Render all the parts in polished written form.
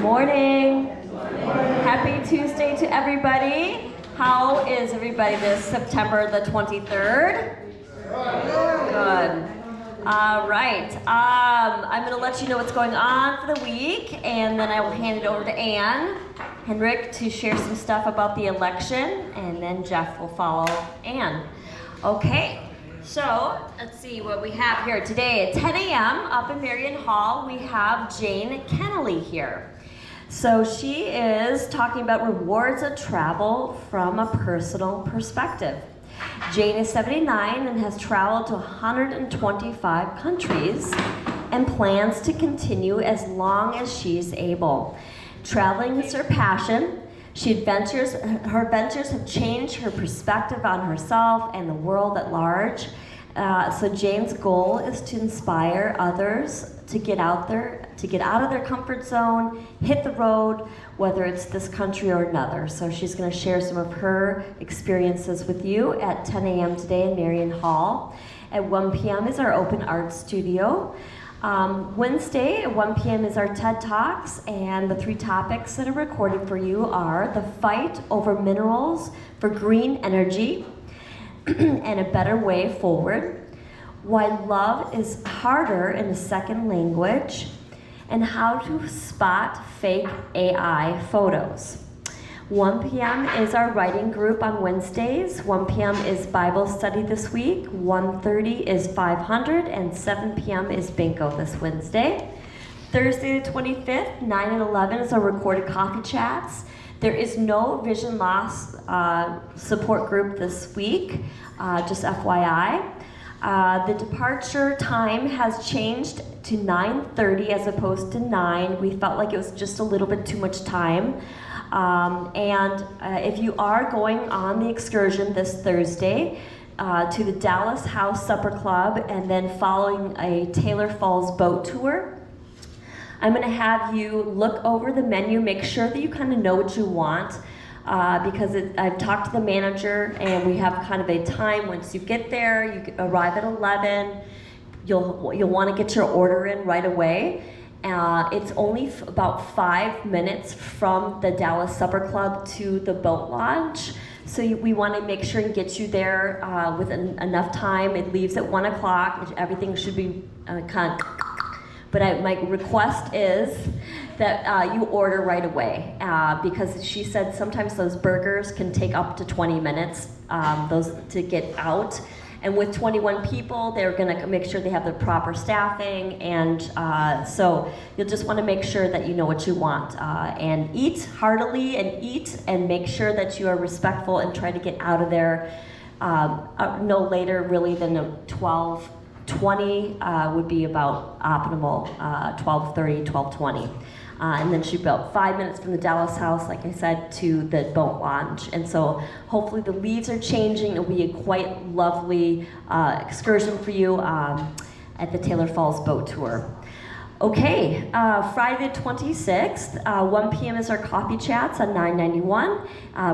morning. Happy Tuesday to everybody. How is everybody this September the 23rd? Good. All right. I'm going to let you know what's going on for the week, and then I will hand it over to Ann Henrik to share some stuff about the election, and then Jeff will follow Ann. Okay. So, let's see what we have here today. At 10 a.m. up in Marion Hall, we have Jane Kennelly here. So she is talking about rewards of travel from a personal perspective. Jane is 79 and has traveled to 125 countries and plans to continue as long as she's able. Traveling is her passion. Her adventures have changed her perspective on herself and the world at large. So Jane's goal is to inspire others to get out there, to get out of their comfort zone, hit the road, whether it's this country or another. So she's going to share some of her experiences with you at 10 a.m. today in Marion Hall. At 1 p.m. is our open art studio. Wednesday at 1 p.m. is our TED Talks, and the 3 topics that are recorded for you are the fight over minerals for green energy and a better way forward, why love is harder in a second language, and how to spot fake AI photos. 1 p.m. is our writing group on Wednesdays. 1 p.m. is Bible study this week. 1:30 is 500, and 7 p.m. is bingo this Wednesday. Thursday the 25th, 9 and 11 is our recorded coffee chats. There is no vision loss support group this week, just FYI. The departure time has changed to 9:30 as opposed to 9. We felt like it was just a little bit too much time. If you are going on the excursion this Thursday to the Dallas House Supper Club and then following a Taylor Falls boat tour, I'm going to have you look over the menu, make sure that you kind of know what you want, because I've talked to the manager and we have kind of a time. Once you get there, you arrive at 11, you'll want to get your order in right away. It's only about 5 minutes from the Dallas Supper Club to the boat launch. So we want to make sure and get you there with enough time. It leaves at 1 o'clock, which everything should be But my request is that you order right away, because she said sometimes those burgers can take up to 20 minutes those to get out. And with 21 people, they're going to make sure they have the proper staffing, and so you'll just want to make sure that you know what you want. And eat heartily and make sure that you are respectful and try to get out of there no later really than 12:20 would be about optimal, 12:30, 12:20. And then she'd be about 5 minutes from the Dallas house, like I said, to the boat launch. And so hopefully the leaves are changing. It'll be a quite lovely excursion for you at the Taylor Falls boat tour. Okay, Friday the 26th, 1 p.m. is our coffee chats on 991.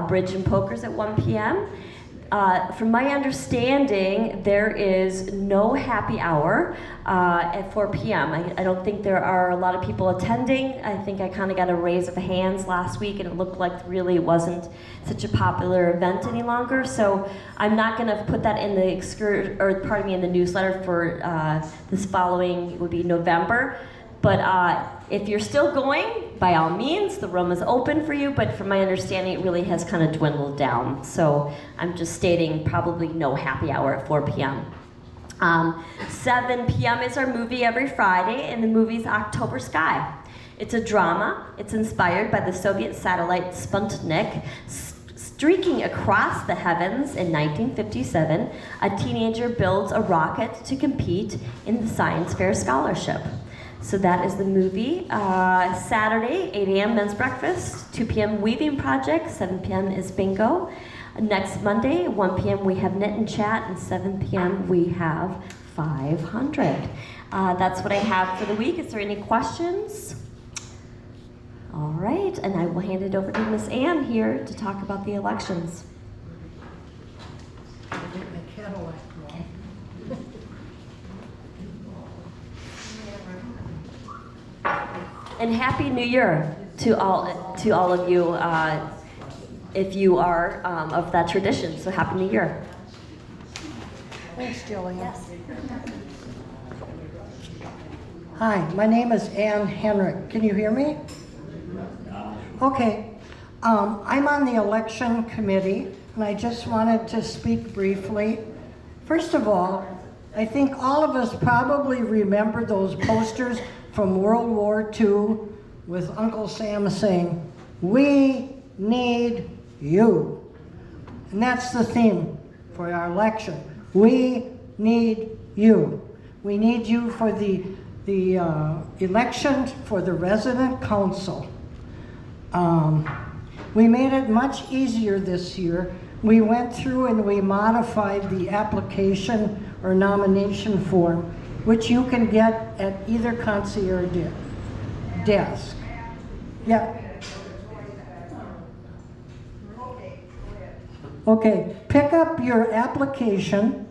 Bridge and poker's at 1 p.m. From my understanding, there is no happy hour at 4 p.m. I don't think there are a lot of people attending. I think I kind of got a raise of hands last week, and it looked like really wasn't such a popular event any longer. So I'm not going to put that in the in the newsletter for this following. It would be November. But if you're still going, by all means, the room is open for you, but from my understanding, it really has kind of dwindled down. So I'm just stating probably no happy hour at 4 p.m. 7 p.m. is our movie every Friday, and the movie's October Sky. It's a drama. It's inspired by the Soviet satellite Sputnik. Streaking across the heavens in 1957, a teenager builds a rocket to compete in the science fair scholarship. So that is the movie. Saturday, 8 a.m. men's breakfast, 2 p.m. weaving project, 7 p.m. is bingo. Next Monday, 1 p.m. we have knit and chat, and 7 p.m. we have 500. That's what I have for the week. Is there any questions? All right, and I will hand it over to Miss Ann here to talk about the elections. And Happy New Year to all of you, if you are of that tradition. So Happy New Year. Thanks, Jillian. Yes. Hi, my name is Ann Henrik. Can you hear me? Okay. I'm on the election committee, and I just wanted to speak briefly. First of all, I think all of us probably remember those posters from World War II with Uncle Sam saying, "We need you." And that's the theme for our election. We need you. We need you for the election for the resident council. We made it much easier this year. We went through and we modified the application or nomination form, which you can get at either concierge desk. Yeah. Okay, pick up your application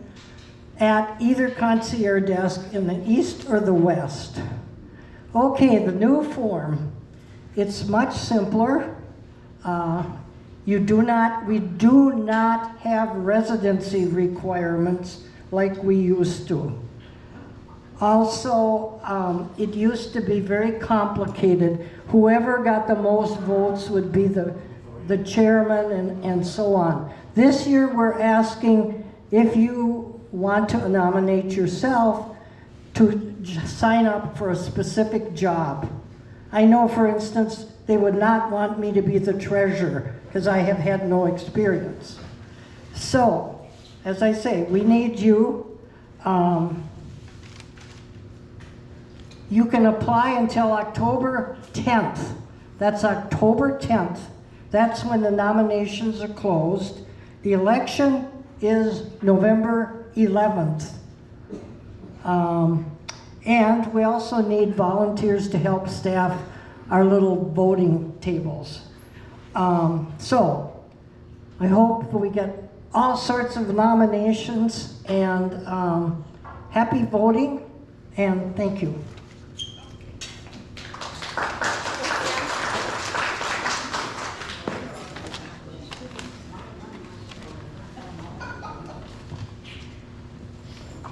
at either concierge desk in the east or the west. Okay, the new form. It's much simpler. We do not have residency requirements like we used to. Also, it used to be very complicated. Whoever got the most votes would be the chairman and so on. This year we're asking if you want to nominate yourself to sign up for a specific job. I know, for instance, they would not want me to be the treasurer because I have had no experience. So, as I say, we need you. You can apply until October 10th. That's October 10th. That's when the nominations are closed. The election is November 11th. And we also need volunteers to help staff our little voting tables. So I hope we get all sorts of nominations, and happy voting, and thank you.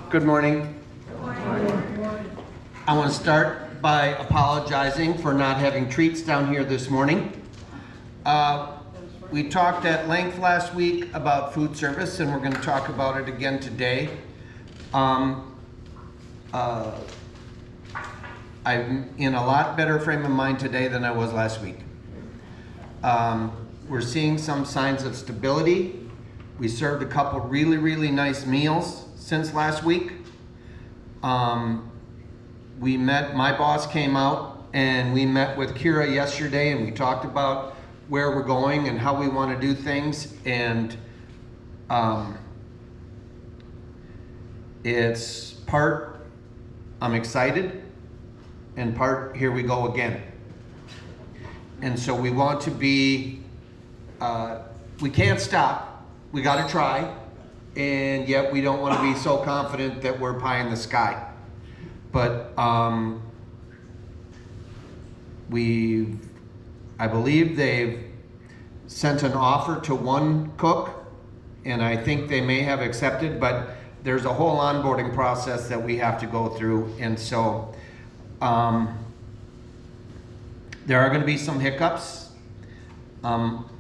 Good morning. I want to start by apologizing for not having treats down here this morning. We talked at length last week about food service, and we're going to talk about it again today. I'm in a lot better frame of mind today than I was last week. We're seeing some signs of stability. We served a couple really, really nice meals since last week. My boss came out and we met with Kira yesterday, and we talked about where we're going and how we want to do things, and it's part I'm excited and part here we go again. And so we want to be, we can't stop, we got to try, and yet we don't want to be so confident that we're pie in the sky. But I believe they've sent an offer to one cook, and I think they may have accepted, but there's a whole onboarding process that we have to go through, and so there are going to be some hiccups.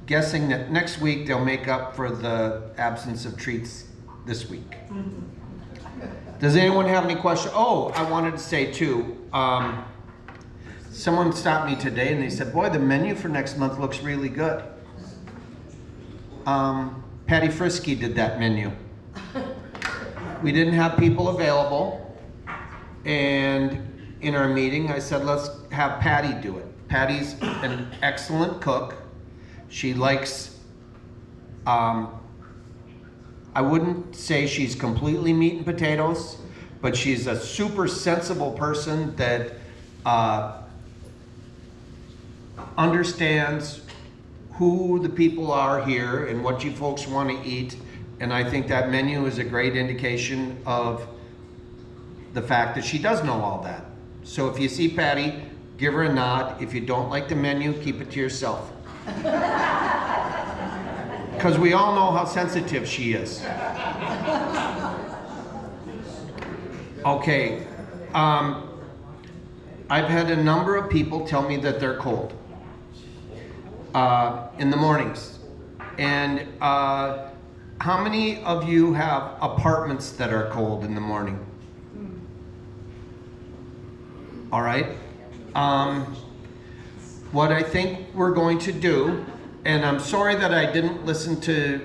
Guessing that next week they'll make up for the absence of treats this week. Does anyone have any questions? Oh, I wanted to say too, someone stopped me today and they said, boy, the menu for next month looks really good. Patty Frisky did that menu. We didn't have people available, and in our meeting I said, let's have Patty do it. Patty's an excellent cook. She likes, I wouldn't say she's completely meat and potatoes, but she's a super sensible person that understands who the people are here and what you folks want to eat. And I think that menu is a great indication of the fact that she does know all that. So if you see Patty, give her a nod. If you don't like the menu, keep it to yourself. Because we all know how sensitive she is. Okay. I've had a number of people tell me that they're cold in the mornings. And how many of you have apartments that are cold in the morning? All right. What I think we're going to do, and I'm sorry that I didn't listen to,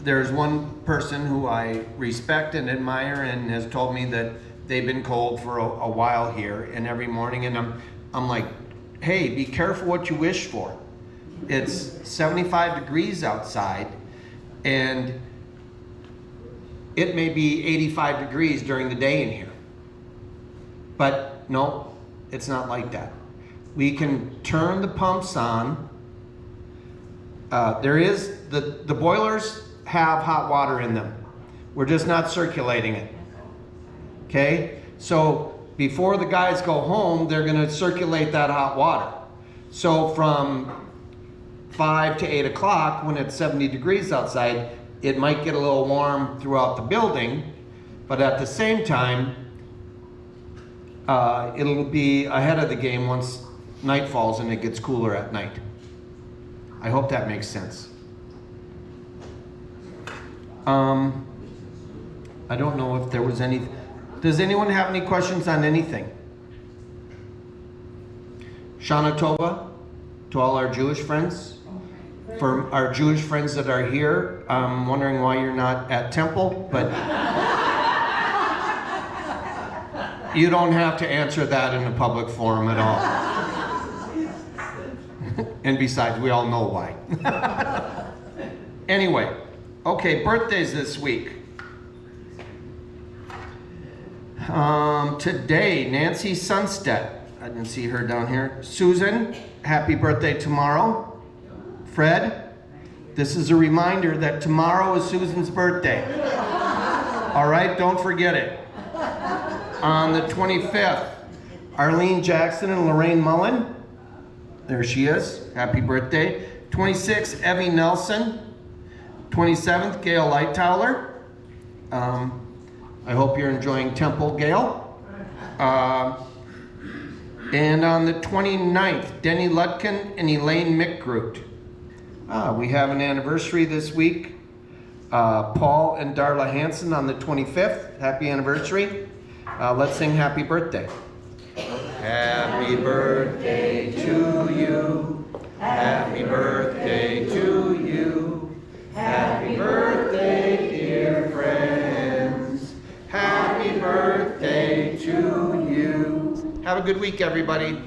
there's one person who I respect and admire and has told me that they've been cold for a while here, and every morning, and I'm like, hey, be careful what you wish for. It's 75 degrees outside, and it may be 85 degrees during the day in here. But no, it's not like that. We can turn the pumps on. The boilers have hot water in them. We're just not circulating it. Okay? So before the guys go home, they're going to circulate that hot water. So from 5 to 8 o'clock, when it's 70 degrees outside, it might get a little warm throughout the building, but at the same time, it'll be ahead of the game once night falls and it gets cooler at night. I hope that makes sense. I don't know if there was any. Does anyone have any questions on anything? Shana Tova, to all our Jewish friends. For our Jewish friends that are here, I'm wondering why you're not at temple, but you don't have to answer that in a public forum at all. And besides, we all know why. Anyway, okay, birthdays this week. Today, Nancy Sunstead. I didn't see her down here. Susan, happy birthday tomorrow. Fred, this is a reminder that tomorrow is Susan's birthday. All right, don't forget it. On the 25th, Arlene Jackson and Lorraine Mullen. There she is. Happy birthday. 26th, Evie Nelson. 27th, Gail Lightower. I hope you're enjoying Temple, Gail. And on the 29th, Denny Lutkin and Elaine Mickgroot. We have an anniversary this week. Paul and Darla Hansen on the 25th. Happy anniversary. Let's sing happy birthday. Happy birthday to you. Happy birthday to you. Happy birthday, dear friends. Happy birthday to you. Have a good week, everybody.